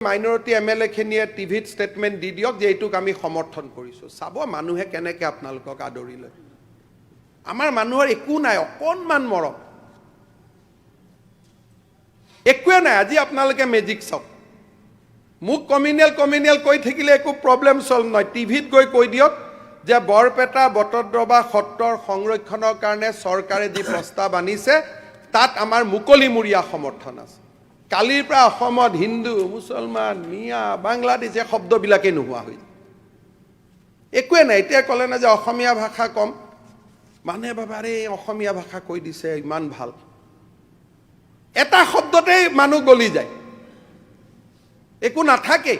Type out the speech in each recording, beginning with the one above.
Minority MLA খিনিয়ে টিভিত statement দি দিয়ক যে এইটোক আমি সমৰ্থন কৰিছোঁ। চাব মানুহে কেনেকৈ আপোনালোকক আদৰি লয়। আমাৰ মানুহৰ একো নাই, অকণমান মৰম, একোৱে নাই। আজি আপোনালোকে মেজিক চাওক। মোক কমিউনিয়েল কৈ থাকিলে একো প্ৰব্লেম চল্ভ নহয়। টিভিত গৈ কৈ দিয়ক যে বৰপেটা বটদ্ৰৱা সত্ৰৰ সংৰক্ষণৰ কাৰণে চৰকাৰে যি প্ৰস্তাৱ আনিছে তাত আমাৰ মুকলিমূৰীয়া সমৰ্থন আছে। কালিৰ পৰা অসমত হিন্দু, মুছলমান, মিয়া, বাংলাদেশী শব্দবিলাকেই নোহোৱা হৈ যায়। একোৱে নাই। এতিয়া ক'লে না যে অসমীয়া ভাষা কম, মানুহে ভাবে আৰে অসমীয়া ভাষা কৈ দিছে ইমান ভাল। এটা শব্দতেই মানুহ গলি যায়, একো নাথাকে।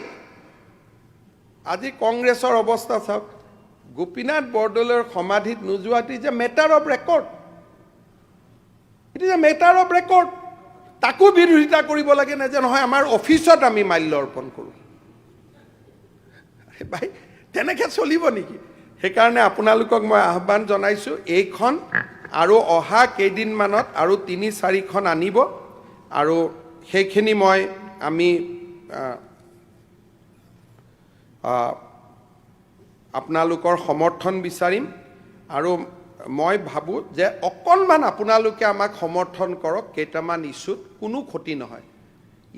আজি কংগ্ৰেছৰ অৱস্থা চাওক। গোপীনাথ বৰদলৈৰ সমাধিত নোযোৱাটি যে matter of record, it is a matter of record. তাকো বিৰোধিতা কৰিব লাগে নে যে নহয় আমাৰ অফিচত আমি মাল্য অৰ্পণ কৰোঁ। ভাই তেনেকৈ চলিব নেকি? সেইকাৰণে আপোনালোকক মই আহ্বান জনাইছোঁ, এইখন আৰু অহা কেইদিনমানত আৰু ৩-৪খন আনিব, আৰু সেইখিনি আমি আপোনালোকৰ সমৰ্থন বিচাৰিম। আৰু মই ভাবোঁ যে অকণমান আপোনালোকে আমাক সমৰ্থন কৰক। কেইটামান ইছ্যুত কোনো ক্ষতি নহয়।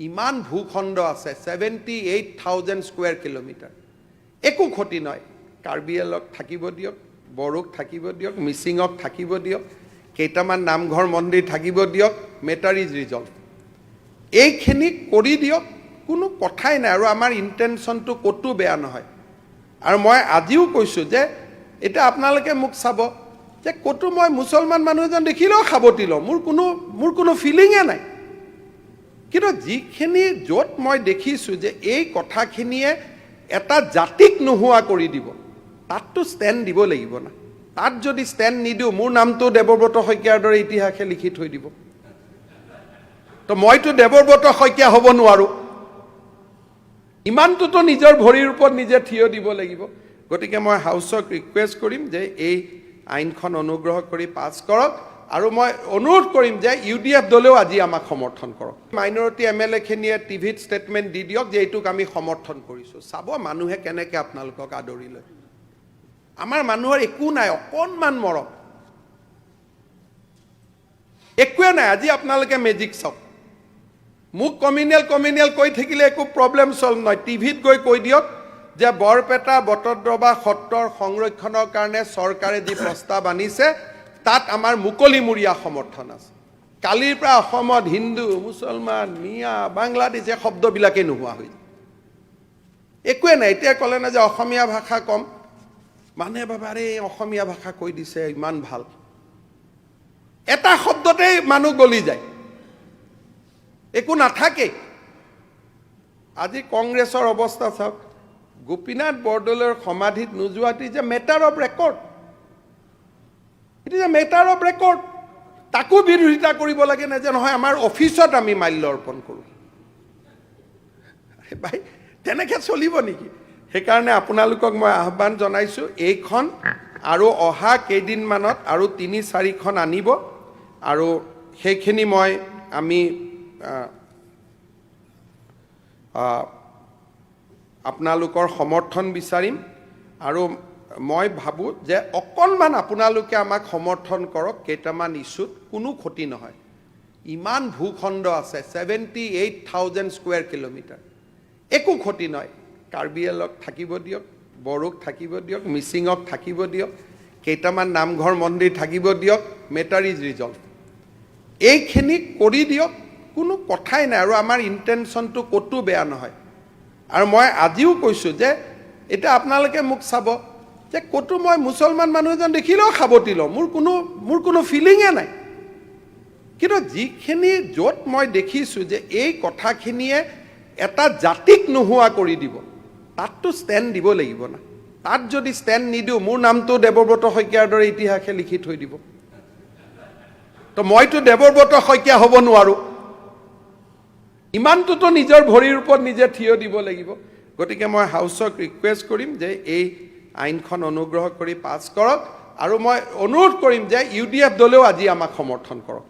ইমান ভূখণ্ড আছে, 78,000 স্কুৱেৰ কিলোমিটাৰ, একো ক্ষতি নহয়। কাৰ্বি আংলক থাকিব দিয়ক, বড়োক থাকিব দিয়ক, মিচিঙক থাকিব দিয়ক, কেইটামান নামঘৰ মন্দিৰ থাকিব দিয়ক, মেটাৰ ইজ ৰিজল্ভ। এইখিনি কৰি দিয়ক, কোনো কথাই নাই। আৰু আমাৰ ইণ্টেনশ্যনটো ক'তো বেয়া নহয়। আৰু মই আজিও কৈছোঁ যে এতিয়া আপোনালোকে মোক চাব যে ক'তো মই মুছলমান মানুহ এজন দেখিলেও সাৱটি লওঁ, মোৰ কোনো ফিলিঙে নাই। কিন্তু যিখিনি য'ত মই দেখিছোঁ যে এই কথাখিনিয়ে এটা জাতিক নোহোৱা কৰি দিব, তাততো ষ্টেণ্ড দিব লাগিব না। তাত যদি ষ্টেণ্ড নিদিওঁ, মোৰ নামটো দেৱব্ৰত শইকীয়াৰ দৰে ইতিহাসে লিখি থৈ দিব। তো মইতো দেৱব্ৰত শইকীয়া হ'ব নোৱাৰোঁ। ইমানটোতো নিজৰ ভৰিৰ ওপৰত নিজে থিয় দিব লাগিব। গতিকে মই হাউচক ৰিকুৱেষ্ট কৰিম যে এই আইনখন অনুগ্ৰহ কৰি পাছ কৰক, আৰু মই অনুৰোধ কৰিম যে UDF দলেও আজি আমাক সমৰ্থন কৰক। মাইনৰিটি এমএলএ খিনিয়ে টিভিত ষ্টেটমেণ্ট দি দিয়ক যে এইটোক আমি সমৰ্থন কৰিছোঁ। চাব মানুহে কেনেকৈ আপোনালোকক আদৰি লয়। আমাৰ মানুহৰ একো নাই, অকণমান মৰম, একোৱে নাই। আজি আপোনালোকে মেজিক চাওক। মোক কমিউনিয়েল কৈ থাকিলে একো প্ৰব্লেম চল্ভ নহয়। টিভিত গৈ কৈ দিয়ক যে বৰপেটা বটদ্ৰৱা সত্ৰৰ সংৰক্ষণৰ কাৰণে চৰকাৰে যি প্ৰস্তাৱ আনিছে তাত আমাৰ মুকলিমূৰীয়া সমৰ্থন আছে। কালিৰ পৰা অসমত হিন্দু, মুছলমান, মিয়া, বাংলাদেশী শব্দবিলাকেই নোহোৱা হৈ যায়। একোৱে নাই। এতিয়া ক'লে না যে অসমীয়া ভাষা কম, মানুহে ভাবে আৰে অসমীয়া ভাষা কৈ দিছে ইমান ভাল। এটা শব্দতেই মানুহ গলি যায়, একো নাথাকে। আজি কংগ্ৰেছৰ অৱস্থা চাওক। গোপীনাথ বৰদলৈৰ সমাধিত নোযোৱাটি যে matter of record, it is a matter of record. তাকো বিৰোধিতা কৰিব লাগে নে যে নহয় আমাৰ অফিচত আমি মাল্য অৰ্পণ কৰোঁ। ভাই তেনেকৈ চলিব নেকি? সেইকাৰণে আপোনালোকক মই আহ্বান জনাইছোঁ, এইখন আৰু অহা কেইদিনমানত আৰু ৩-৪খন আনিব, আৰু সেইখিনি আমি আপোনালোকৰ সমৰ্থন বিচাৰিম। আৰু মই ভাবোঁ যে অকণমান আপোনালোকে আমাক সমৰ্থন কৰক। কেইটামান ইছ্যুত কোনো ক্ষতি নহয়। ইমান ভূখণ্ড আছে, 78,000 স্কুৱেৰ কিলোমিটাৰ, একো ক্ষতি নহয়। কাৰ্বি আংলক থাকিব দিয়ক, বড়োক থাকিব দিয়ক, মিচিঙক থাকিব দিয়ক, কেইটামান নামঘৰ মন্দিৰ থাকিব দিয়ক, মেটাৰ ইজ ৰিজল্ভ। এইখিনি কৰি দিয়ক, কোনো কথাই নাই। আৰু আমাৰ ইণ্টেনশ্যনটো ক'তো বেয়া নহয়। আৰু মই আজিও কৈছোঁ যে এতিয়া আপোনালোকে মোক চাব যে ক'তো মই মুছলমান মানুহ এজন দেখিলেও সাৱটি লওঁ, মোৰ কোনো ফিলিঙে নাই। কিন্তু যিখিনি য'ত মই দেখিছোঁ যে এই কথাখিনিয়ে এটা জাতিক নোহোৱা কৰি দিব, তাততো ষ্টেণ্ড দিব লাগিব না। তাত যদি ষ্টেণ্ড নিদিওঁ, মোৰ নামটো দেৱব্ৰত শইকীয়াৰ দৰে ইতিহাসে লিখি থৈ দিব। তো মইতো দেৱব্ৰত শইকীয়া হ'ব নোৱাৰোঁ। ইমানটোতো নিজৰ ভৰিৰ ওপৰত নিজে থিয় দিব লাগিব। গতিকে মই হাউচক ৰিকুৱেষ্ট কৰিম যে এই আইনখন অনুগ্ৰহ কৰি পাছ কৰক, আৰু মই অনুৰোধ কৰিম যে UDF দলেও আজি আমাক সমৰ্থন কৰক।